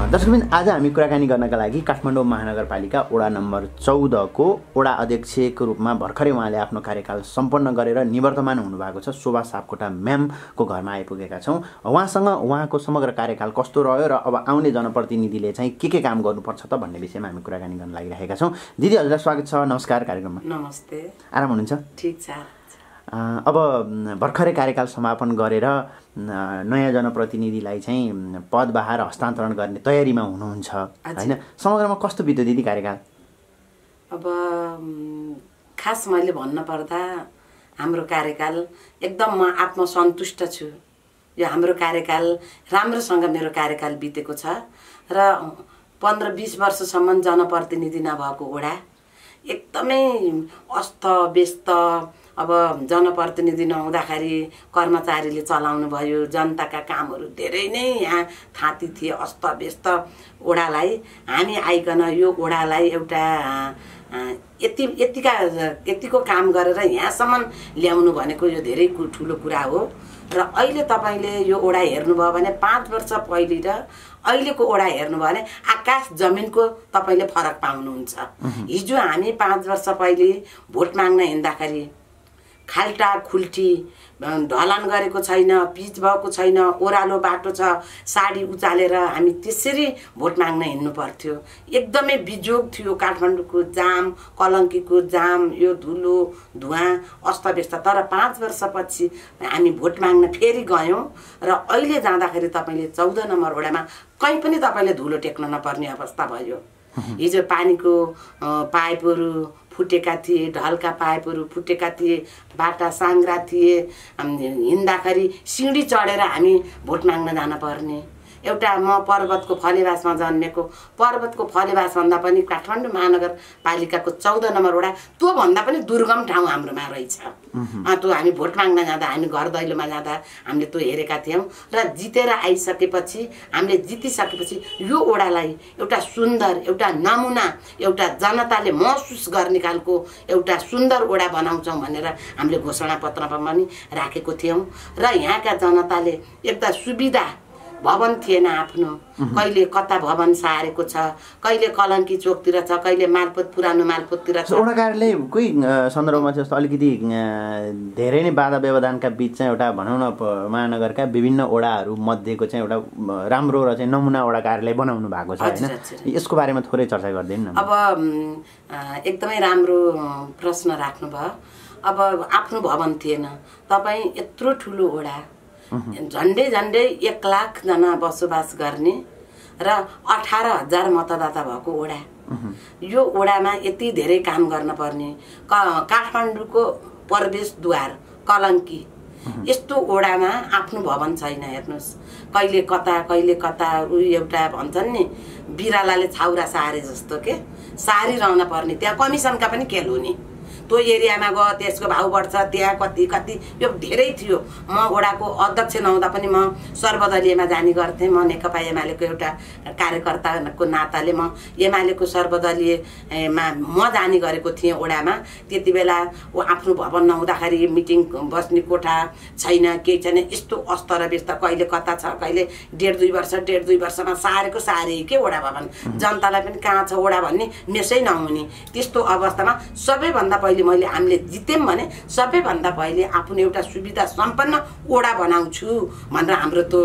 दर्शकबिन आज हामी कुराकानी गर्नका लागि काठमाडौँ महानगरपालिका वडा नम्बर 14 को वडा अध्यक्षको रूपमा भर्खरै उहाँले आफ्नो कार्यकाल सम्पन्न गरेर निवर्तमान हुनुभएको छ शोभा सापकोटा म्यामको घरमा आइपुगेका छौँ। उहाँसँग उहाँको समग्र कार्यकाल कस्तो रह्यो र अब आउने जनप्रतिनिधिले चाहिँ के काम गर्नुपर्छ त भन्ने विषयमा हामी कुराकानी गर्न लागिरहेका छौँ। दिदी हजुरलाई स्वागत छ, नमस्कार कार्यक्रममा। नमस्ते। आराम हुनुहुन्छ? ठीक छ। अब भर्खरै कार्यकाल समापन गरेर नयाँ जनप्रतिनिधिलाई चाहिँ पदभार हस्तान्तरण गर्ने तयारीमा हुनुहुन्छ हैन? समग्रमा कस्तो बित्यो दिदी कार्यकाल? अब खास मैले भन्न पर्दा हाम्रो कार्यकाल एकदम म आत्मसन्तुष्ट छु। यो हाम्रो कार्यकाल राम्रोसँग मेरो कार्यकाल बितेको छ र 15-20 वर्षसम्म जनप्रतिनिधि नभएको वडा एकदमै अस्त व्यस्त। अब जनप्रतिनिधि नहुँदाखेरि कर्मचारीले चलाउनु भयो, जनताका कामहरू धेरै नै यहाँ थाती थिए, अस्त व्यस्त वडालाई हामी आइकन यो वडालाई एउटा यतिको काम गरेर यहाँसम्म ल्याउनु भनेको यो धेरै ठुलो कुरा हो। र अहिले तपाईले यो वडा हेर्नुभयो भने 5 वर्ष पहिले र अहिलेको वडा हेर्नुभयो भने आकाश जमिनको तपाईले फरक पाउनुहुन्छ। हिजो हामी 5 वर्ष पहिले भोट माग्न हिँड्दाखेरि खाल्टा खुल्टी ढलान गरेको छैन, पिच भएको छैन, ओह्रालो बाटो छ, साडी उचालेर हामी त्यसरी भोट माग्न हिँड्नु पर्थ्यो। एकदमै बिजोग थियो काठमाडौँको जाम, कलङ्कीको जाम, यो धुलो धुवाँ अस्तव्यस्त। तर 5 वर्षपछि हामी भोट माग्न फेरि गयौँ र अहिले जाँदाखेरि तपाईँले 14 नम्बर वडामा कहीँ पनि तपाईँले धुलो टेक्न नपर्ने अवस्था भयो। हिजो पानीको पाइपहरू फुटेका थिए, ढलका पाइपहरू फुटेका थिए, बाटा साङ्ग्रा थिए, हिँड्दाखेरि सिँढी चढेर हामी भोट माग्न जान पर्ने। एउटा म पर्वतको फलेवासमा जन्मेको, पर्वतको फलेवास भन्दा पनि काठमाडौँ महानगरपालिकाको 14 नम्बर वडा त्योभन्दा पनि दुर्गम ठाउँ हाम्रोमा रहेछ। त्यो हामी भोट माग्न जाँदा, हामी घर दैलोमा जाँदा हामीले त्यो हेरेका थियौँ। र जितेर आइसकेपछि, हामीले जितिसकेपछि यो वडालाई एउटा सुन्दर, एउटा नमुना, एउटा जनताले महसुस गर्ने खालको एउटा सुन्दर वडा बनाउँछौँ भनेर हामीले घोषणापत्रमा पनि राखेको थियौँ। र यहाँका जनताले एउटा सुविधा भवन थिएन आफ्नो, कहिले कता भवन सारेको छ, कहिले कलङ्की चोकतिर छ, कहिले मालपोत पुरानो मालपोततिर छ। वडा कार्यालयकै सन्दर्भमा चाहिँ अलिकति धेरै नै बाधा व्यवधानका बिच चाहिँ एउटा भनौँ न महानगरका विभिन्न वडाहरू मध्येको चाहिँ एउटा राम्रो र चाहिँ नमुना वडा कार्यालय बनाउनु भएको छ हैन? यसको बारेमा थोरै चर्चा गरिदिनु न। अब एकदमै राम्रो प्रश्न राख्नुभयो। अब आफ्नो भवन थिएन, तपाईँ यत्रो ठुलो वडा, झन्डै 1 लाख जना बसोबास गर्ने र 18,000 मतदाता भएको वडा। यो वडामा यति धेरै काम गर्न पर्ने, काठमाडौँको प्रवेशद्वार कलङ्की यस्तो वडामा आफ्नो भवन छैन। हेर्नुहोस्, कहिले कता एउटा भन्छन् नि बिरालाले छाउरा सारे जस्तो के सारिरहन पर्ने। त्यहाँ कमिसनका पनि खेल हुने, त्यो एरियामा गयो त्यसको भाउ बढ्छ, त्यहाँ कति यो धेरै थियो। म वडाको अध्यक्ष नहुँदा पनि म सर्वदलीयमा जाने गर्थेँ। म नेकपा एमालेको एउटा कार्यकर्ताको नाताले म एमालेको सर्वदलीयमा म जाने गरेको थिएँ वडामा। त्यति बेला आफ्नो भवन नहुँदाखेरि मिटिङ बस्ने कोठा छैन, केही छैन, यस्तो अस्त र व्यस्त। कहिले कता छ, कहिले 1.5 वर्षमा सारे के वडा भवन। जनतालाई पनि कहाँ छ वडा भन्ने मेसै नहुने। त्यस्तो अवस्थामा सबैभन्दा पहिले हामीले जित्यौँ भने सबैभन्दा पहिले आफ्नो एउटा सुविधा सम्पन्न वडा बनाउँछु भनेर हाम्रो त्यो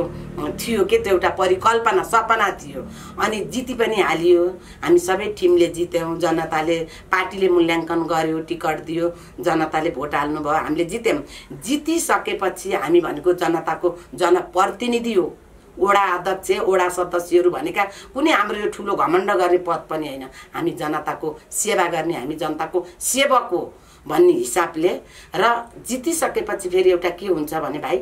थियो के, त्यो एउटा परिकल्पना सपना थियो। अनि जिति पनि हालियो, हामी सबै टिमले जित्यौँ। जनताले, पार्टीले मूल्याङ्कन गर्यो, टिकट दियो, जनताले भोट हाल्नुभयो, हामीले जित्यौँ। जितिसकेपछि हामी भनेको जनताको जनप्रतिनिधि हो। वडा अध्यक्ष, वडा सदस्यहरू भनेका कुनै हाम्रो यो ठुलो घमण्ड गर्ने पद पनि होइन। हामी जनताको सेवा गर्ने, हामी जनताको सेवक हो भन्ने हिसाबले। र जितिसकेपछि फेरि एउटा के हुन्छ भने भाइ,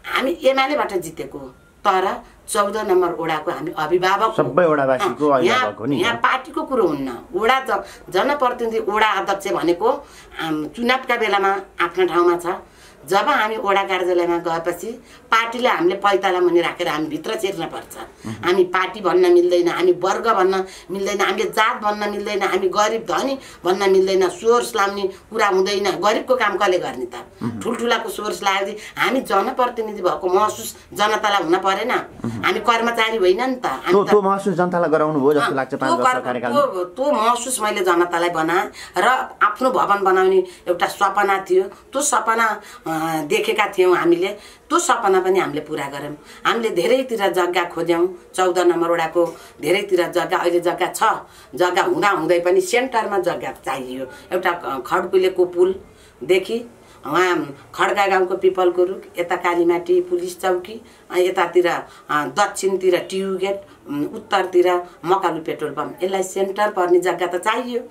हामी एमालेबाट जितेको, तर 14 नम्बर वडाको हामी अभिभावक, सबै वडावासीको अभिभावक हो नि। यहाँ पार्टीको कुरो हुन्न। वडा जनप्रतिनिधि, वडा अध्यक्ष भनेको चुनावका बेलामा आफ्नो ठाउँमा छ, जब हामी वडा कार्यालयमा गएपछि पार्टीले हामीले पैताला मुनि राखेर हामी भित्र छिर्न पर्छ। हामी पार्टी भन्न मिल्दैन, हामी वर्ग भन्न मिल्दैन, हामीले जात भन्न मिल्दैन, हामी गरिब धनी भन्न मिल्दैन, सोर्स लाउने कुरा हुँदैन। गरिबको काम कसले गर्ने त? ठुल्ठुलाको सोर्स लाग्यो। हामी जनप्रतिनिधि भएको महसुस जनतालाई हुन परेन? हामी कर्मचारी होइन नि त। त्यो महसुस जनतालाई गराउनु भयो जस्तो लाग्छ 5 वर्ष कार्यकालमा। त्यो महसुस मैले जनतालाई बनाएँ र आफ्नो भवन बनाउने एउटा सपना थियो। त्यो सपना देखेका थियौँ हामीले। त्यो सपना पनि हामीले पुरा गऱ्यौँ। हामीले धेरैतिर जग्गा खोज्यौँ। 14 नम्बर वडाको धेरैतिर जग्गा, अहिले जग्गा छ। जग्गा हुँदै पनि सेन्टरमा जग्गा चाहियो। एउटा खड्कुलेको पुलदेखि वहाँ खड्का गाउँको पिपलको रुख, यता कालीमाटी पुलिस चौकी, यतातिर दक्षिणतिर ट्युबगेट, उत्तरतिर मकालु पेट्रोल पम्प। यसलाई सेन्टर पर्ने जग्गा त चाहियो।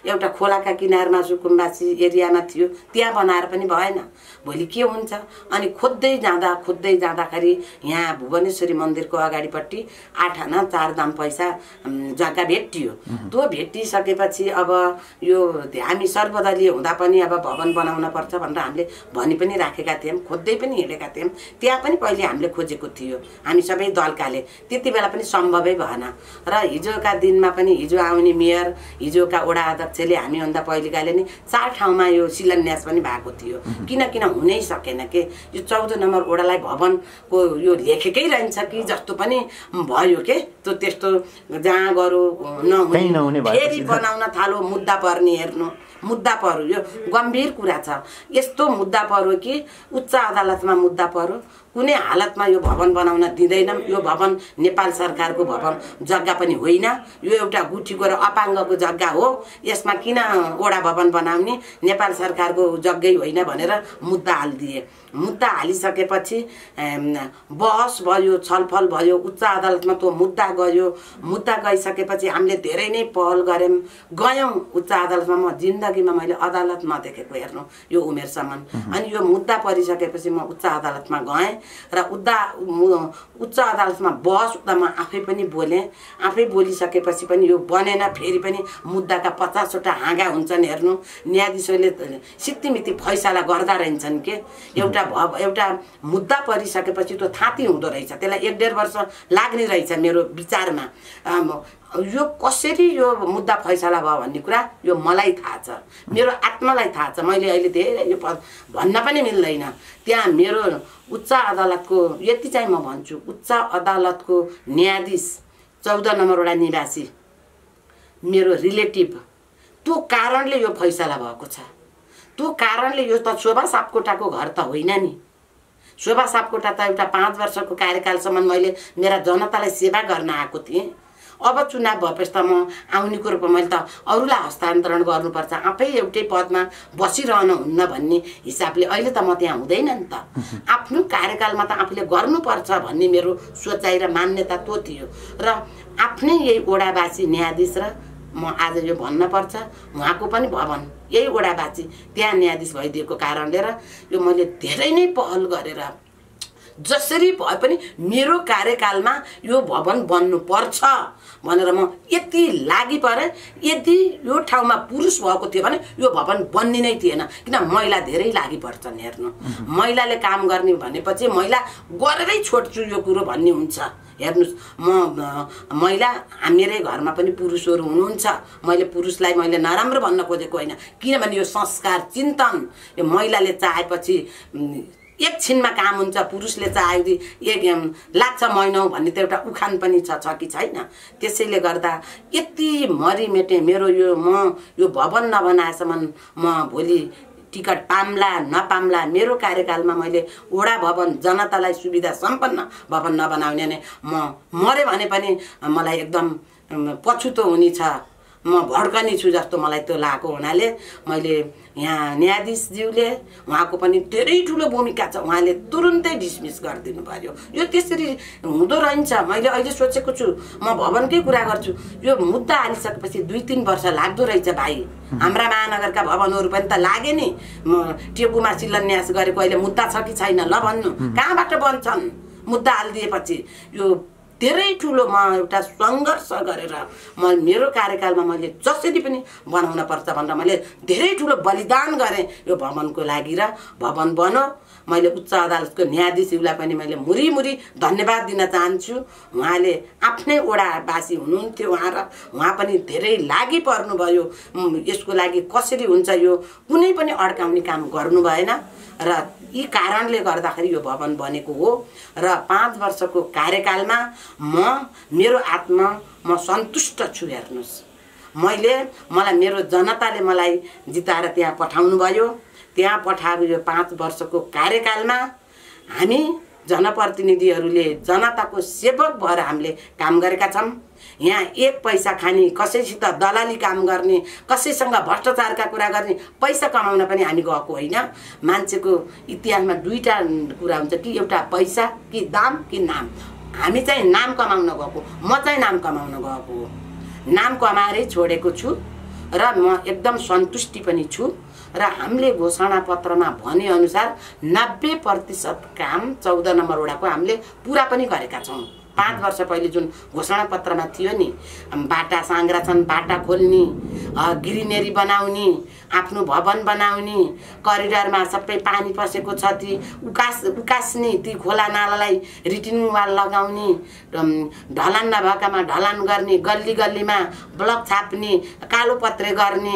एउटा खोलाका किनारमा सुकुम्बासी एरियामा थियो, त्यहाँ बनाएर पनि भएन। भोलि के हुन्छ? अनि खोज्दै जाँदाखेरि यहाँ भुवनेश्वरी मन्दिरको अगाडिपट्टि 8 आना 4 दाम पैसा जग्गा भेटियो। त्यो भेटिसकेपछि अब यो हामी सर्वदलीय हुँदा पनि अब भवन बनाउन पर्छ भनेर हामीले भनि पनि राखेका थियौँ, खोज्दै पनि हिँडेका थियौँ। त्यहाँ पनि पहिले हामीले खोजेको थियो, हामी सबै दलकाले। त्यति बेला पनि सम्भवै भएन। र हिजोका दिनमा पनि हिजो आउने मेयर, हिजोका वडा अध्यक्षले हामीभन्दा पहिलेकाले नि 4 ठाउँमा यो शिलान्यास पनि भएको थियो। किन हुनै सकेन के? यो 14 नम्बर वडालाई भवनको यो लेखेकै रहन्छ कि जस्तो पनि भयो के? त्यो त्यस्तो जहाँ गरो नहुने फेरि बनाउन थालो। मुद्दा पर्ने हेर्नु, मुद्दा पर्यो। यो गम्भीर कुरा छ। यस्तो मुद्दा पर्यो कि उच्च अदालतमा मुद्दा पर्यो। कुनै हालतमा यो भवन बनाउन दिँदैनौँ। यो भवन नेपाल सरकारको भवन जग्गा पनि होइन। यो एउटा गुठीको र अपाङ्गको जग्गा हो। यसमा किन वडा भवन बनाउने? नेपाल सरकारको जग्गै होइन भनेर मुद्दा हालिदिए। मुद्दा हालिसकेपछि बहस भयो, छलफल भयो, उच्च अदालतमा त्यो मुद्दा गयो। मुद्दा गइसकेपछि हामीले धेरै नै पहल गयौँ उच्च अदालतमा। म जिन्दगीमा मैले अदालत नदेखेको हेर्नु यो उमेरसम्म। अनि यो मुद्दा परिसकेपछि म उच्च अदालतमा गएँ र उच्च अदालतमा बहस हुँदा म आफै पनि बोलेँ। आफै बोलिसकेपछि पनि यो बनेन। फेरि पनि मुद्दाका 50वटा हाँगा हुन्छन् हेर्नु। न्यायाधीशले सित्तिमिति फैसला गर्दा रहन्छन् के? एउटा मुद्दा परिसकेपछि त्यो थाँती हुँदो रहेछ। त्यसलाई 1.5 वर्ष लाग्ने रहेछ मेरो विचारमा। यो कसरी यो मुद्दा फैसला भयो भन्ने कुरा यो मलाई थाहा छ, मेरो आत्मालाई थाहा छ। मैले अहिले धेरै यो भन्न पनि मिल्दैन। त्यहाँ मेरो उच्च अदालतको यति चाहिँ म भन्छु, उच्च अदालतको न्यायाधीश 14 नम्बर वडा निवासी मेरो रिलेटिभ, त्यो कारणले यो फैसला भएको छ। त्यो कारणले यो त शोभा सापकोटाको घर त होइन नि। शोभा सापकोटा त एउटा 5 वर्षको कार्यकालसम्म मैले मेरा जनतालाई सेवा गर्न आएको थिएँ। अब चुनाव भएपछि त म आउने कुरो मैले त अरूलाई हस्तान्तरण गर्नुपर्छ, आफै एउटै पदमा बसिरहन हुन्न भन्ने हिसाबले अहिले त म त्यहाँ हुँदैन नि त। आफ्नो कार्यकालमा त आफूले गर्नुपर्छ भन्ने मेरो सोचाइ र मान्यता त्यो थियो। र आफ्नै यही वडावासी न्यायाधीश र म आज यो भन्न पर्छ, उहाँको पनि भवन यही वडावासी त्यहाँ न्यायाधीश भइदिएको कारणले र यो मैले धेरै नै पहल गरेर जसरी भए पनि मेरो कार्यकालमा यो भवन बन्नुपर्छ भनेर म यति लागि परे। यदि यो ठाउँमा पुरुष भएको थियो भने यो भवन बन्ने नै थिएन। किन? महिला धेरै लागि पर्छन् हेर्नु। महिलाले काम गर्ने भनेपछि महिला गरेरै छोड्छु यो कुरो भन्ने हुन्छ। हेर्नुहोस्, महिला मेरै घरमा पनि पुरुषहरू हुनुहुन्छ। मैले पुरुषलाई मैले नराम्रो भन्न खोजेको होइन, किनभने यो संस्कार चिन्तन यो महिलाले चाहेपछि एकछिनमा काम हुन्छ, पुरुषले चाहे एक लाग्छ महिनौ भन्ने त एउटा उखान पनि छ कि छैन। त्यसैले गर्दा यति मरिमेटे मेरो म यो भवन नबनाएसम्म म भोलि टिकट पाम्ला नपाम्ला मेरो कार्यकालमा मैले वडा भवन जनतालाई सुविधा सम्पन्न भवन नबनाउने नै म मरे भने पनि मलाई एकदम पछुतो हुने छ। म भड्कने छु जस्तो मलाई त्यो लागेको हुनाले मैले यहाँ न्यायाधीशज्यूले उहाँको पनि धेरै ठुलो भूमिका छ। उहाँले तुरुन्तै डिसमिस गरिदिनु पर्यो। यो त्यसरी हुँदो रहन्छ। मैले अहिले सोचेको छु म भवनकै कुरा गर्छु। यो मुद्दा हालिसकेपछि 2-3 वर्ष लाग्दो रहेछ भाइ। हाम्रा महानगरका भवनहरू पनि त लागे नि। टेकुमा शिलान्यास गरेको अहिले मुद्दा छ कि छैन ल भन्नु। कहाँबाट बन्छन् मुद्दा हालिदिएपछि? यो धेरै ठुलो म एउटा सङ्घर्ष गरेर मेरो कार्यकालमा मैले जसरी पनि बनाउन पर्छ भनेर मैले धेरै ठुलो बलिदान गरेँ यो भवनको लागि र भवन बन्यो। मैले उच्च अदालतको न्यायाधीशलाई पनि मैले मुरी धन्यवाद दिन चाहन्छु। उहाँले आफ्नै वडावासी हुनुहुन्थ्यो उहाँ पनि धेरै लागि पर्नुभयो यसको लागि कसरी हुन्छ यो कुनै पनि अड्काउने काम गर्नु भएन र यी कारणले गर्दाखेरि यो भवन बनेको हो र 5 वर्षको कार्यकालमा मेरो आत्मा म सन्तुष्ट छु। हेर्नुस् मलाई मेरो जनताले मलाई जिताएर त्यहाँ पठाउनु भयो। त्यहाँ पठाएको यो 5 वर्षको कार्यकालमा हामी जनप्रतिनिधिहरूले जनताको सेवक भएर हामीले काम गरेका छौँ। यहाँ 1 पैसा खाने कसैसित दलाली काम गर्ने कसैसँग भ्रष्टाचारका कुरा गर्ने पैसा कमाउन पनि हामी गएको होइन। मान्छेको इतिहासमा 2टा कुरा हुन्छ कि एउटा पैसा कि दाम कि नाम। हामी चाहिँ नाम कमाउन गएको, म चाहिँ नाम कमाउन गएको हो। नाम कमाएरै छोडेको छु र म एकदम सन्तुष्टि पनि छु र हामीले घोषणा पत्रमा भने अनुसार 90% काम 14 नम्बर वडाको हामीले पुरा पनि गरेका छौँ। 5 वर्ष पहिले जुन घोषणा पत्रमा थियो नि बाटा साङ्ग्रा छन्, बाटा खोल्ने, ग्रिनेरी बनाउने, आफ्नो भवन बनाउने, करिडोरमा सबै पानी पसेको छ ती उकास्ने, ती खोला नालालाई रिटेनिङ वाल लगाउने, ढलान नभएकामा ढलान गर्ने, गल्ली गल्लीमा ब्लक छाप्ने, कालो पत्रे गर्ने,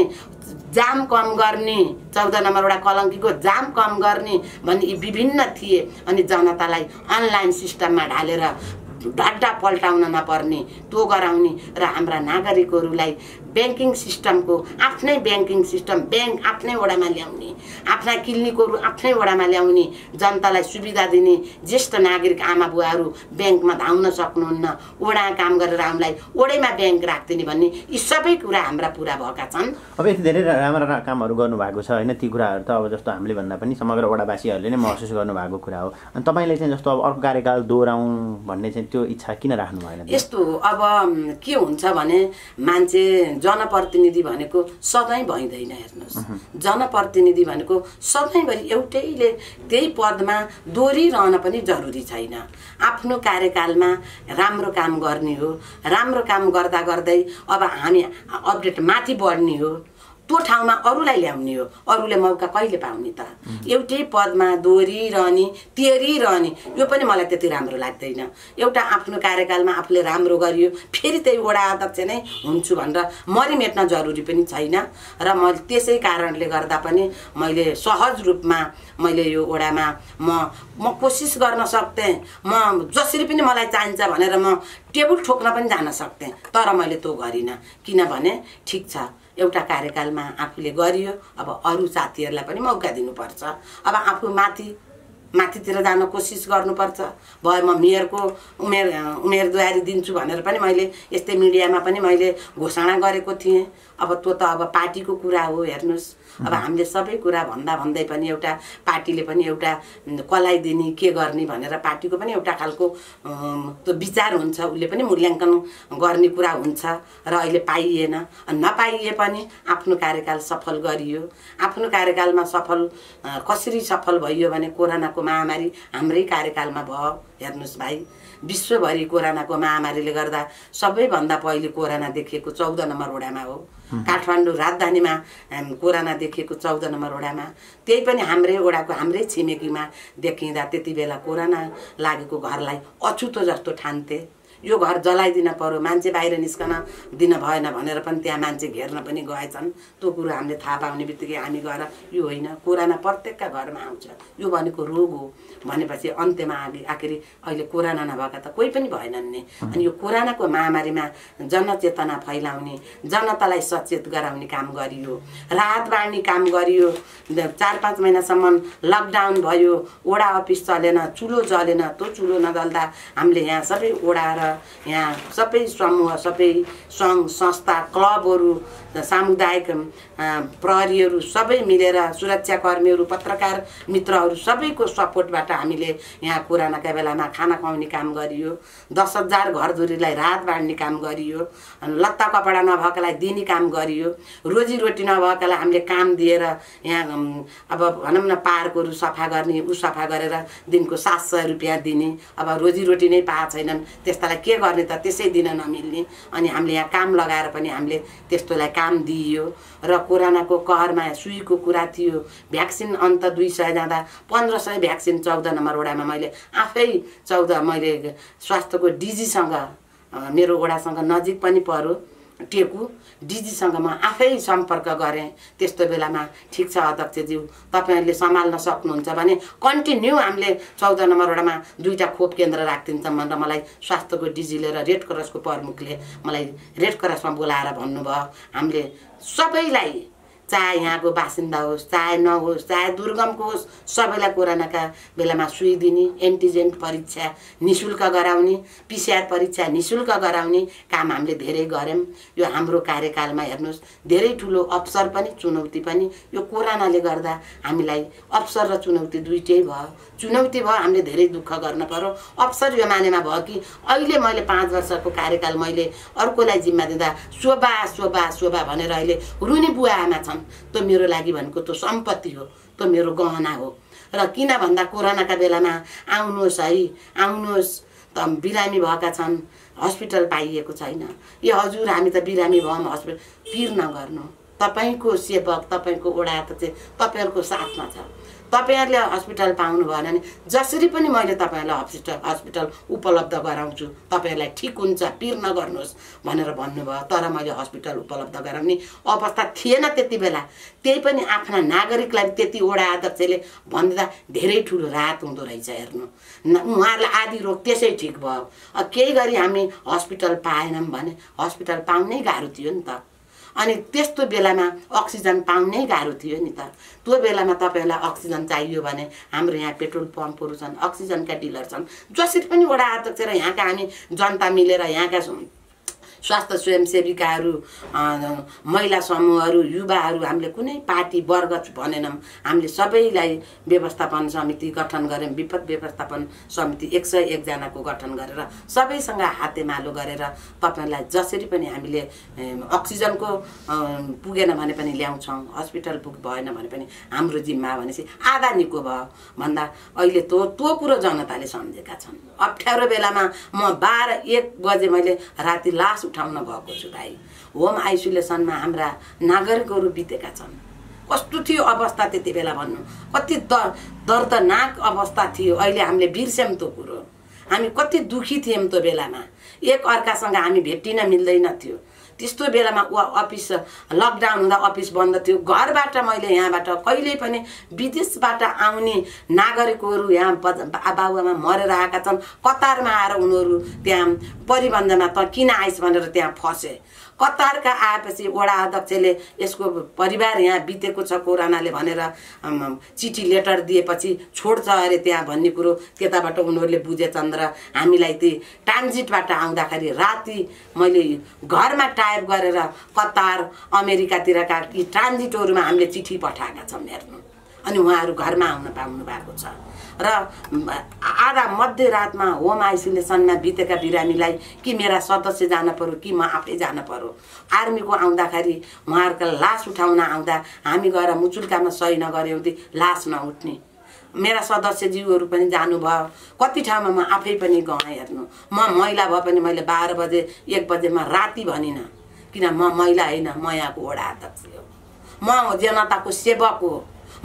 जाम कम गर्ने, 14 नम्बर वडा कलङ्कीको जाम कम गर्ने भन्ने यी विभिन्न थिए। अनि जनतालाई अनलाइन सिस्टममा ढालेर ढड्डा पल्टाउन नपर्ने त्यो गराउने र हाम्रा नागरिकहरूलाई ब्याङ्किङ सिस्टमको आफ्नै ब्याङ्किङ सिस्टम ब्याङ्क आफ्नै वडामा ल्याउने, आफ्ना क्लिनिकहरू आफ्नै वडामा ल्याउने, जनतालाई सुविधा दिने, ज्येष्ठ नागरिक आमा बुवाहरू ब्याङ्कमा धाउन सक्नुहुन्न, वडा काम गरेर हामीलाई वडैमा ब्याङ्क राख्दिने भन्ने यी सबै कुरा हाम्रा पुरा भएका छन्। अब यति धेरै राम्रा कामहरू गर्नुभएको छ होइन। ती कुराहरू त अब जस्तो हामीले भन्दा पनि समग्र वडावासीहरूले नै महसुस गर्नुभएको कुरा हो। अनि तपाईँले चाहिँ जस्तो अब अर्को कार्यकाल दोहोऱ्याउँ भन्ने चाहिँ त्यो इच्छा किन राख्नु भएन? यस्तो अब के हुन्छ भने मान्छे जनप्रतिनिधि भनेको सधैँ भइँदैन। हेर्नुहोस्, जनप्रतिनिधि भनेको सधैँभरि एउटैले त्यही पदमा दोहोरिरहन पनि जरुरी छैन। आफ्नो कार्यकालमा राम्रो काम गर्ने हो, राम्रो काम गर्दा गर्दै अब हामी अपडेट माथि बढ्ने हो, त्यो ठाउँमा अरूलाई ल्याउने हो। अरूले मौका कहिले पाउने त? एउटै पदमा दोहोरिरहने तेरिरहने यो पनि मलाई त्यति राम्रो लाग्दैन। एउटा आफ्नो कार्यकालमा आफूले राम्रो गरियो फेरि त्यही वडा अध्यक्ष नै हुन्छु भनेर मरिमेट्न जरुरी पनि छैन र मैले त्यसै कारणले गर्दा पनि मैले सहज रूपमा मैले यो वडामा म कोसिस गर्न सक्थेँ। म जसरी पनि मलाई चाहिन्छ भनेर म टेबल ठोक्न पनि जान सक्थेँ, तर मैले त्यो गरिनँ। किनभने ठिक छ एउटा कार्यकालमा आफूले गरियो, अब अरू साथीहरूलाई पनि मौका दिनुपर्छ। अब आफू माथितिर जान कोसिस गर्नुपर्छ। भयो म मेयरको उम्मेदवारी दिन्छु भनेर पनि मैले यस्तै मिडियामा पनि मैले घोषणा गरेको थिएँ। अब त्यो त अब पार्टीको कुरा हो। हेर्नुहोस्, अब हामीले सबै कुरा भन्दै पनि एउटा पार्टीले पनि एउटा कसलाई दिने के गर्ने भनेर पार्टीको पनि एउटा खालको त्यो विचार हुन्छ, उसले पनि मूल्याङ्कन गर्ने कुरा हुन्छ र अहिले पाइएन। नपाइए पनि आफ्नो कार्यकाल सफल गरियो। आफ्नो कार्यकालमा कसरी सफल भइयो भने कोरोनाको महामारी हाम्रै कार्यकालमा भयो। हेर्नुहोस् भाइ, विश्वभरि कोरोनाको महामारीले गर्दा सबैभन्दा पहिले कोरोना देखिएको 14 नम्बर वडामा हो। काठमाडौँ राजधानीमा कोरोना देखिएको 14 नम्बर वडामा, त्यही पनि हाम्रै वडाको हाम्रै छिमेकीमा देखिँदा त्यति बेला कोरोना लागेको घरलाई अछुतो जस्तो ठान्थे। यो घर जलाइदिन पर्यो, मान्छे बाहिर निस्कन दिन भएन भनेर पनि त्यहाँ मान्छे घेर्न पनि गएछन्। त्यो कुरो हामीले थाहा पाउने बित्तिकै हामी गएर यो होइन, कोरोना प्रत्येकका घरमा आउँछ, यो भनेको रोग हो भनेपछि अन्त्यमा आखिरी अहिले कोरोना नभएका त कोही पनि भएनन् नि। अनि यो कोरोनाको महामारीमा जनचेतना फैलाउने, जनतालाई सचेत गराउने काम गरियो, राहत बाँड्ने काम गरियो। 4-5 महिनासम्म लकडाउन भयो, वडा अफिस चलेन, चुलो जलेन। त्यो चुलो नजल्दा हामीले यहाँ सबै वडा र यहाँ सबै समूह, सबै सङ्घ संस्था, क्लबहरू, सामुदायिक प्रहरीहरू सबै मिलेर, सुरक्षाकर्मीहरू, पत्रकार मित्रहरू सबैको सपोर्टबाट हामीले यहाँ कोरोनाका बेलामा खाना खुवाउने काम गरियो। 10,000 घरधुरीलाई राहत बाँड्ने काम गरियो। लत्ता कपडा नभएकालाई दिने काम गरियो। रोजीरोटी नभएकालाई हामीले काम दिएर यहाँ अब भनौँ न पार्कहरू सफा गर्ने, सफा गरेर दिनको 700 रुपियाँ दिने। अब रोजीरोटी नै पाएको छैनन् त्यस्तालाई के गर्ने त त्यसै दिन नमिल्ने अनि हामीले यहाँ काम लगाएर पनि हामीले त्यस्तोलाई काम दिइयो र कोरोनाको कहरमा सुईको कुरा थियो भ्याक्सिन अन्त 200 जाँदा 1500 भ्याक्सिन 14 नम्बर वडामा मैले आफै 14 मैले स्वास्थ्यको डीजीसँग मेरो वडासँग नजिक पनि पर्यो टेकु डीजीसँग म आफै सम्पर्क गरेँ त्यस्तो बेलामा ठिक छ अध्यक्षज्यू तपाईहरुले सम्हाल्न सक्नुहुन्छ भने कन्टिन्यू हामीले 14 नम्बर वडामा 2टा खोप केन्द्र राख्दिन्छौँ भनेर मलाई स्वास्थ्यको डीजीले र रेड क्रसको प्रमुखले मलाई रेड क्रसमा बोलाएर भन्नुभयो हामीले सबैलाई चाहे यहाँको बासिन्दा होस् चाहे नहोस् चाहे दुर्गमको होस् सबैलाई कोरोनाका बेलामा सुई दिने एन्टिजेन परीक्षा निशुल्क गराउने पीसीआर परीक्षा निशुल्क गराउने काम हामीले धेरै गर्यौं यो हाम्रो कार्यकालमा हेर्नुस् धेरै ठुलो अवसर पनि चुनौती पनि यो कोरोनाले गर्दा हामीलाई अवसर र चुनौती दुईटै भयो चुनौती भयो हामीले धेरै दुःख गर्न पर्यो अवसर यो मानेमा भयो कि अहिले मैले 5 वर्षको कार्यकाल मैले अर्कोलाई जिम्मा दिँदा शोभा शोभा शोभा भनेर अहिले रुनी बुवा आमा छन् त्यो मेरो लागि भनेको त्यो सम्पत्ति हो त्यो मेरो गहना हो र किन भन्दा कोरोनाका बेलामा आउनुहोस् है आउनुहोस् त बिरामी भएका छन् हस्पिटल पाइएको छैन यो हजुर हामी त बिरामी भयौं हस्पिटल पिर नगर्नु तपाईको सेवक तपाईको वडा त चाहिँ तपाईहरुको साथमा छ तपाईहरुले हस्पिटल पाउनु भएन भने जसरी पनि मैले तपाईहरुलाई हस्पिटल उपलब्ध गराउँछु तपाईहरुलाई ठीक हुन्छ पिर नगर्नुहोस् भनेर भन्नुभयो तर मैले हस्पिटल उपलब्ध गराउने अवस्था थिएन त्यति बेला त्यही पनि आफ्ना नागरिकलाई त्यति वडा अध्यक्षले भन्दा धेरै ठुलो राहत हुँदो रहेछ हेर्नु उहाँहरुलाई आदि रोग त्यसै ठीक भयो केही गरी हामी हस्पिटल पाएनौं भने हस्पिटल पाउनै गाह्रो थियो नि त अनि त्यस्तो बेलामा अक्सिजन पाउनै गाह्रो थियो नि त त्यो बेलामा तपाईहरुलाई अक्सिजन चाहियो भने हाम्रो यहाँ पेट्रोल पम्पहरु छन् अक्सिजनका डिलर छन् जसरी पनि वडा अध्यक्ष र यहाँका हामी जनता मिलेर यहाँका स्वास्थ्य स्वयंसेविकाहरू महिला समूहहरू युवाहरू हामीले कुनै पार्टी वर्ग भनेनौं हामीले सबैलाई व्यवस्थापन समिति गठन गर्यौं विपद व्यवस्थापन समिति 101 जनाको गठन गरेर सबैसँग हातेमालो गरेर तपाईहरुलाई जसरी पनि हामीले अक्सिजनको पुगेन भने पनि ल्याउँछौं हस्पिटल पुग भएन भने पनि हाम्रो जिम्मा भनेसी आधा निको भयो भन्दा अहिले त्यो कुरो जनताले सम्झेका छन् अप्ठ्यारो बेलामा म 12-1 बजे मैले राति लास उठाउन गएको छु भाइ होम आइसोलेसनमा हाम्रा नागरिकहरू बितेका छन् कस्तो थियो अवस्था त्यति बेला भन्नु कति दर्दनाक अवस्था थियो अहिले हामीले बिर्स्यौं त्यो कुरो हामी कति दुखी थियौं त्यो बेलामा एक अर्कासँग हामी भेटिन मिल्दैन थियो त्यस्तो बेलामा अफिस लकडाउन हुँदा अफिस बन्द थियो घरबाट मैले यहाँबाट कहिले पनि विदेशबाट आउने नागरिकहरू यहाँ बाबुआमा मरेर आएका छन् कतारमा आएर उनीहरू त्यहाँ परिबन्धमा त किन आइस भनेर त्यहाँ फसे कतारका आएपछि वडा अध्यक्षले यसको परिवार यहाँ बितेको छ कोरोनाले भनेर चिठी लेटर दिएपछि छोड्छ अरे त्यहाँ भन्ने कुरो त्यताबाट उनीहरूले बुझेछन् र हामीलाई ती ट्रान्जिटबाट आउँदाखेरि राति मैले घरमा टाइप गरेर कतार अमेरिकातिरका यी ट्रान्जिटहरुमा हामीले चिठी पठाएका छौं हेर्नु अनि उहाँहरू घरमा आउन पाउनु भएको छ र आधा मध्यरातमा होम आइसोलेसनमा बितेका बिरामीलाई कि मेरा सदस्य जान पर्यो कि म आफै जान पर्यो आर्मीको आउँदाखेरि उहाँहरुका लास उठाउन आउँदा हामी गएर मुचुल्कामा सही नगर्यौं लास नउठ्ने मेरा सदस्यज्यूहरू पनि जानु भयो कति ठाउँमा म आफै पनि गएँ हेर्नु म महिला भए पनि मैले 12 बजे 1 बजेमा राति भनिन किन म महिला हैन म यहाँको वडा अध्यक्ष हो म जनताको सेवक हो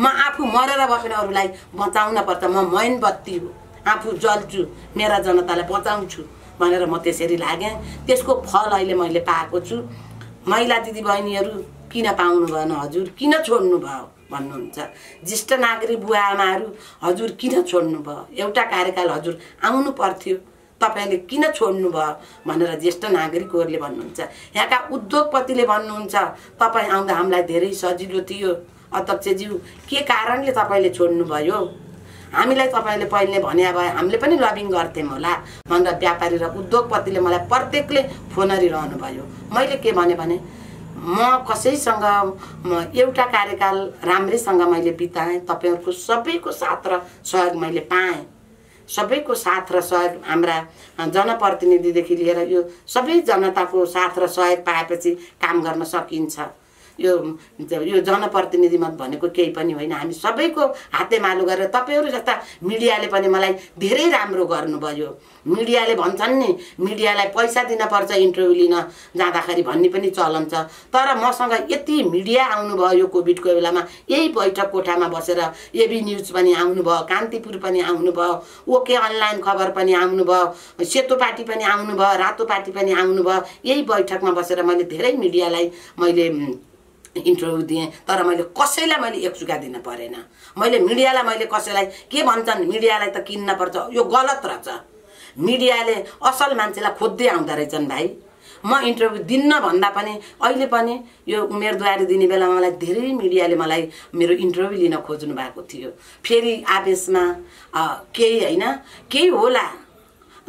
म आफू मरेर भए पनि अरूलाई बचाउन पर्छ म मैनबत्ती हो आफू जल्छु मेरा जनतालाई बचाउँछु भनेर म त्यसरी लागे त्यसको फल अहिले मैले पाएको छु महिला दिदीबहिनीहरू किन पाउनु भएन हजुर किन छोड्नु भयो भन्नुहुन्छ ज्येष्ठ नागरिक बुवा आमाहरू हजुर किन छोड्नु भयो एउटा कार्यकाल हजुर आउनु पर्थ्यो तपाईले किन छोड्नु भयो भनेर ज्येष्ठ नागरिकहरूले भन्नुहुन्छ यहाँका उद्योगपतिले भन्नुहुन्छ तपाई आउँदा हामीलाई धेरै सजिलो थियो अध्यक्षज्यू के कारणले तपाईले छोड्नु भयो हामीलाई तपाईले पहिले भने भए हामीले पनि लबिङ गर्थ्यौं होला भनेर व्यापारी र उद्योगपतिले मलाई प्रत्येकले फोनरी रहनु भयो मैले के भने म कसैसँग एउटा कार्यकाल राम्रैसँग मैले बिताएँ तपाईहरुको सबैको साथ र सहयोग मैले पाएँ सबैको साथ र सहयोग हाम्रा जनप्रतिनिधिदेखि लिएर यो सबै जनताको साथ र सहयोग पाएपछि काम गर्न सकिन्छ यो जनप्रतिनिधि मत भनेको केही पनि होइन। हामी सबैको हातेमालो गरेर तपाईँहरू जस्ता मिडियाले पनि मलाई धेरै राम्रो गर्नुभयो। मिडियाले भन्छन् नि मिडियालाई पैसा दिनुपर्छ इन्टरभ्यू लिन जाँदाखेरि भन्ने पनि चलन छ। तर मसँग यति मिडिया आउनुभयो यो कोभिडको बेलामा, यही बैठक कोठामा बसेर एबी न्युज पनि आउनुभयो, कान्तिपुर पनि आउनुभयो, ओके अनलाइन खबर पनि आउनुभयो, सेतो पार्टी पनि आउनुभयो, रातो पार्टी पनि आउनुभयो। यही बैठकमा बसेर मैले धेरै मिडियालाई मैले इन्टरभ्यू दिएँ। तर मैले कसैलाई मैले एकचुका दिन परेन। मैले मिडियालाई मैले कसैलाई के भन्छन् मिडियालाई त किन्न पर्छ, यो गलत रहेछ। मिडियाले असल मान्छेलाई खोज्दै आउँदो रहेछन् भाइ। म इन्टरभ्यू दिन्न भन्दा पनि अहिले पनि यो उम्मेदवारी दिने बेलामा मलाई धेरै मिडियाले मलाई मेरो इन्टरभ्यू लिन खोज्नु भएको थियो। फेरि आवेशमा केही होइन केही होला,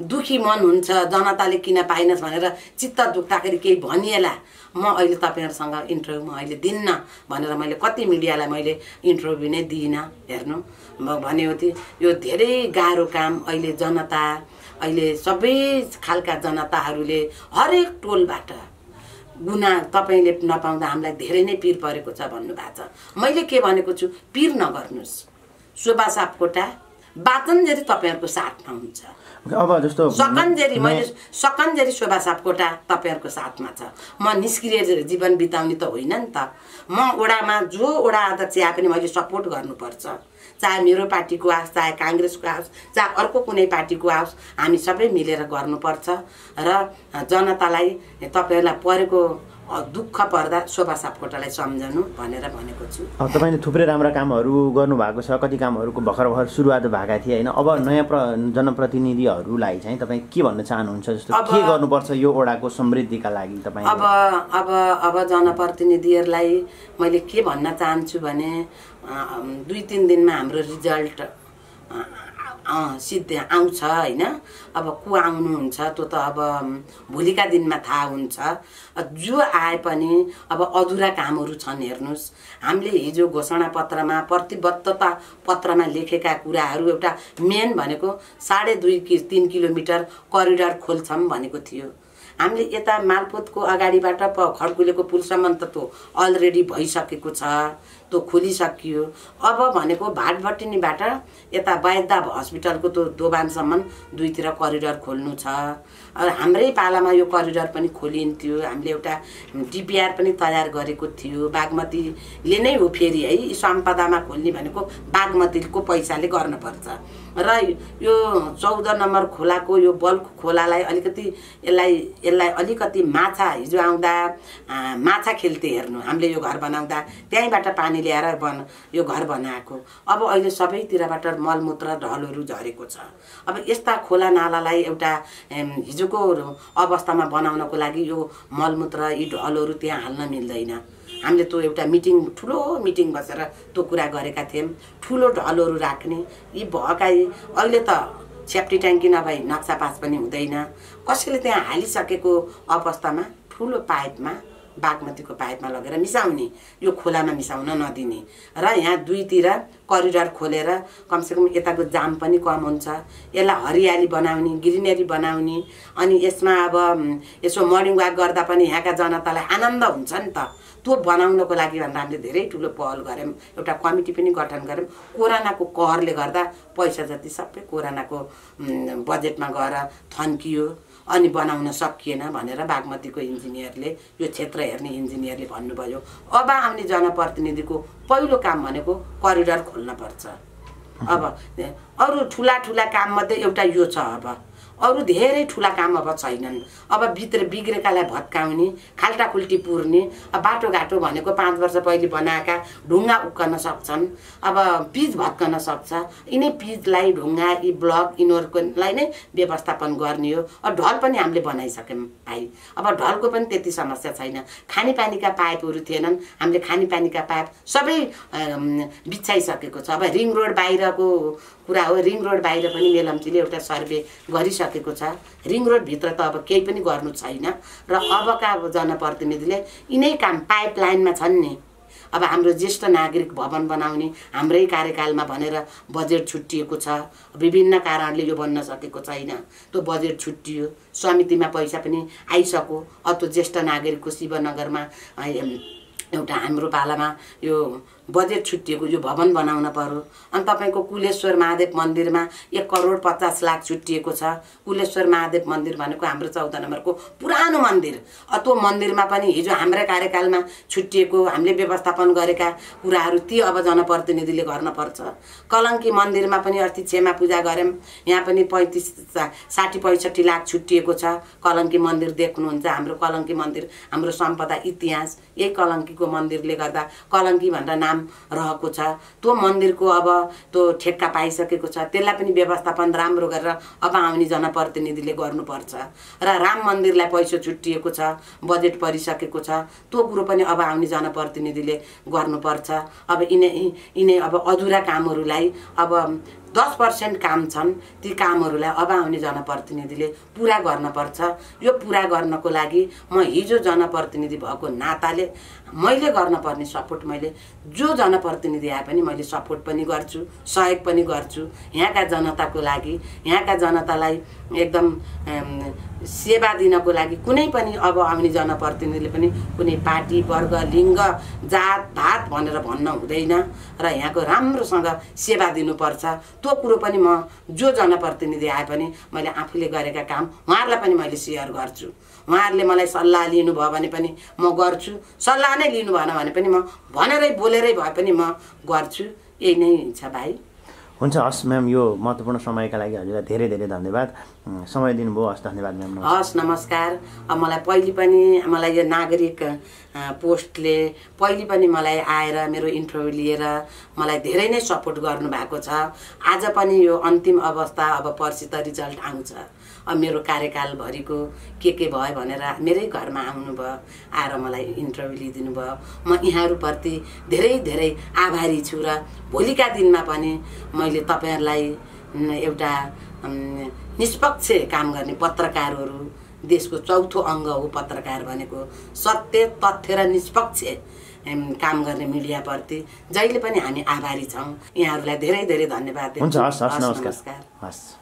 दुखी मन हुन्छ, जनताले किन पाइनस् भनेर चित्त दुख्दाखेरि केही भनिएला। म अहिले तपाईँहरूसँग इन्टरभ्यू म अहिले दिन्न भनेर मैले कति मिडियालाई मैले इन्टरभ्यू नै दिइनँ। हेर्नु म भनेको थिएँ यो धेरै गाह्रो काम। अहिले जनता अहिले सबै खालका जनताहरूले हरेक टोलबाट गुना तपाईँले नपाउँदा हामीलाई धेरै नै पिर परेको छ भन्नुभएको छ। मैले के भनेको छु, पिर नगर्नुहोस्। शोभा सापकोटा बाचनजेरी तपाईँहरूको साथमा हुन्छ। अब जस्तो सकन्जेरी शोभा सापकोटा तपाईँहरूको साथमा छ। म निष्क्रिय जीवन बिताउने त होइन नि त। म ओडामा जो ओडा अध्यक्ष आए पनि मैले सपोर्ट गर्नुपर्छ। चाहे मेरो पार्टीको आओस्, चाहे काङ्ग्रेसको आओस्, चाहे अर्को कुनै पार्टीको आओस्, हामी सबै मिलेर गर्नुपर्छ। र जनतालाई तपाईँहरूलाई परेको दुःख पर्दा शोभा सापकोटालाई सम्झनु भनेर भनेको छु। तपाईँले थुप्रै राम्रा कामहरू गर्नुभएको छ, कति कामहरूको भर्खर सुरुवात भएका थिए होइन। अब नयाँ जनप्रतिनिधिहरूलाई चाहिँ तपाईँ के भन्न चाहनुहुन्छ, जस्तो के गर्नुपर्छ यो ओडाको समृद्धिका लागि तपाईँ? अब जनप्रतिनिधिहरूलाई मैले के भन्न चाहन्छु भने 2-3 दिनमा हाम्रो रिजल्ट सिद्धि आउँछ होइन। अब को आउनुहुन्छ त्यो त अब भोलिका दिनमा थाहा हुन्छ। जो आए पनि अब अधुरा कामहरू छन्। हेर्नुहोस् हामीले हिजो घोषणा पत्रमा प्रतिबद्धता पत्रमा लेखेका कुराहरू एउटा मेन भनेको 2.5-3 किलोमिटर करिडर खोल्छौँ भनेको थियो। हामीले यता मालपोतको अगाडिबाट खड्कुलेको पुलसम्म त त्यो अलरेडी भइसकेको छ, त्यो खोलिसकियो। अब भनेको भाटभट्टिनीबाट यता वैद्य हस्पिटलको त्यो दोबानसम्म दुईतिर करिडर खोल्नु छ। हाम्रै पालामा यो करिडर पनि खोलिन्थ्यो। हामीले एउटा डिपिआर पनि तयार गरेको थियो। बागमतीले नै हो फेरि है, सम्पदामा खोल्ने भनेको बागमतीको पैसाले गर्नुपर्छ। र यो 14 नम्बर खोलाको यो बल्क खोलालाई अलिकति यसलाई अलिकति माछा हिजो आउँदा माछा खेल्थे। हेर्नु हामीले यो घर बनाउँदा त्यहीँबाट पानी ल्याएर यो घर बनाएको। अब अहिले सबैतिरबाट मलमूत्र ढलहरू झरेको छ। अब यस्ता खोला नालालाई एउटा हिजोको अवस्थामा बनाउनको लागि यो मलमूत्र यी ढलहरू त्यहाँ हाल्न मिल्दैन। हामीले त्यो एउटा ठुलो मिटिङ बसेर त्यो कुरा गरेका थियौँ। ठुलो ढलहरू राख्ने यी भएकै अहिले त सेफ्टी ट्याङ्की नभई नक्सा पास पनि हुँदैन। कसैले त्यहाँ हालिसकेको अवस्थामा ठुलो पाइपमा बागमतीको पाइपमा लगेर मिसाउने, यो खोलामा मिसाउन नदिने र यहाँ दुईतिर करिडर खोलेर कमसेकम यताको जाम पनि कम हुन्छ। यसलाई हरियाली बनाउने, ग्रिनेरी बनाउने। अनि यसमा अब यसो मर्निङ वाक गर्दा पनि यहाँका जनतालाई आनन्द हुन्छ नि त। त्यो बनाउनको लागि भनेर हामीले धेरै ठुलो पहल गऱ्यौँ। एउटा कमिटी पनि गठन गऱ्यौँ। कोरोनाको कहरले गर्दा पैसा जति सबै कोरोनाको बजेटमा गएर थन्कियो अनि बनाउन सकिएन भनेर बागमतीको इन्जिनियरले, यो क्षेत्र हेर्ने इन्जिनियरले भन्नुभयो। अब आउने जनप्रतिनिधिको पहिलो काम भनेको करिडर खोल्नुपर्छ। अब अरू ठुला काममध्ये एउटा यो छ। अब अरू धेरै ठुला काम अब छैनन्। अब भित्र बिग्रेकालाई भत्काउने, खाल्टाखुल्टी पुर्ने। बाटोघाटो भनेको 5 वर्ष पहिले बनाएका ढुङ्गा उक्कन सक्छन्। अब पिच भत्कन सक्छ। यिनै पिचलाई ढुङ्गा यी ब्लक यिनीहरूकोलाई नै व्यवस्थापन गर्ने हो। ढल पनि हामीले बनाइसक्यौँ भाइ। अब ढलको पनि त्यति समस्या छैन। खानेपानीका पाइपहरू थिएनन्, हामीले खानेपानीका पाइप सबै बिछाइसकेको छ। अब रिङ रोड बाहिरको कुरा हो। रिङ रोड बाहिर पनि मेलम्चीले एउटा सर्वे गरिसकेको छ। रिङ रोड भित्र त अब केही पनि गर्नु छैन। र अबका जनप्रतिनिधिले यिनै काम पाइप लाइनमा छन् नि। अब हाम्रो ज्येष्ठ नागरिक भवन बनाउने हाम्रै कार्यकालमा भनेर बजेट छुट्टिएको छ। विभिन्न कारणले यो बन्न सकेको छैन। त्यो बजेट छुट्टियो, समितिमा पैसा पनि आइसक्यो। अब त्यो ज्येष्ठ नागरिकको शिवनगरमा एउटा हाम्रो पालामा यो बजेट छुट्टिएको यो भवन बनाउन पर्यो अनि तपाईँको कुलेश्वर महादेव मन्दिरमा 1,50,00,000 छुट्टिएको छ। कुलेश्वर महादेव मन्दिर भनेको हाम्रो 14 नम्बरको पुरानो मन्दिर। त्यो मन्दिरमा पनि हिजो हाम्रै कार्यकालमा छुट्टिएको हामीले व्यवस्थापन गरेका कुराहरू ती अब जनप्रतिनिधिले गर्नुपर्छ। कलङ्की मन्दिरमा पनि अस्ति क्षमा पूजा गऱ्यौँ, यहाँ पनि 60-65 लाख छुट्टिएको छ। कलङ्की मन्दिर देख्नुहुन्छ, हाम्रो कलङ्की मन्दिर हाम्रो सम्पदा इतिहास यही कलङ्कीको मन्दिरले गर्दा कलङ्की भनेर नाम रहेको छ। त्यो मन्दिरको अब त्यो ठेक्का पाइसकेको छ, त्यसलाई पनि व्यवस्थापन राम्रो गरेर अब आउने जनप्रतिनिधिले गर्नुपर्छ। र राम मन्दिरलाई पैसा छुट्टिएको छ, बजेट परिसकेको छ, त्यो कुरो पनि अब आउने जनप्रतिनिधिले गर्नुपर्छ। अब यिनै अब अधुरा कामहरूलाई अब 10% काम छन्, ती कामहरूलाई अब आउने जनप्रतिनिधिले पुरा गर्नुपर्छ। यो पुरा गर्नको लागि म हिजो जनप्रतिनिधि भएको नाताले मैले गर्नुपर्ने सपोर्ट मैले जो जनप्रतिनिधि आए पनि मैले सपोर्ट पनि गर्छु, सहयोग पनि गर्छु। यहाँका जनताको लागि, यहाँका जनतालाई एकदम सेवा दिनको लागि कुनै पनि अब आउने जनप्रतिनिधिले पनि कुनै पार्टी वर्ग लिङ्ग जात भात भनेर भन्न हुँदैन र यहाँको राम्रोसँग सेवा दिनुपर्छ। त्यो कुरो पनि म जो जनप्रतिनिधि आए पनि मैले आफूले गरेका काम उहाँहरूलाई पनि मैले सेयर गर्छु। उहाँहरूले मलाई सल्लाह लिनुभयो भने पनि म गर्छु, सल्लाह नै लिनु भएन भने पनि म भनेरै बोलेरै भए पनि म गर्छु। यही नै छ भाइ। हुन्छ, हस् म्याम, यो महत्त्वपूर्ण समयका लागि हजुरलाई धेरै धेरै धन्यवाद। समय दिनुभयो, हस्, धन्यवाद म्याम। हस्, नमस्कार। अब मलाई यो नागरिक पोस्टले पहिले पनि मलाई आएर मेरो इन्टरभ्यू लिएर मलाई धेरै नै सपोर्ट गर्नुभएको छ। आज पनि यो अन्तिम अवस्था अब पर्सि त रिजल्ट आउँछ। अब मेरो कार्यकालभरिको के भयो भनेर मेरै घरमा आउनुभयो, आएर मलाई इन्टरभ्यू लिइदिनु भयो। म यहाँहरूप्रति धेरै धेरै आभारी छु र भोलिका दिनमा पनि मैले तपाईँहरूलाई एउटा निष्पक्ष काम गर्ने पत्रकारहरू, देशको चौथो अङ्ग हो पत्रकार भनेको, सत्य तथ्य र निष्पक्ष काम गर्ने मिडियाप्रति जहिले पनि हामी आभारी छौँ। यहाँहरूलाई धेरै धेरै धन्यवाद दिन्छु। हुन्छ, हस्, नमस्कार। हस्।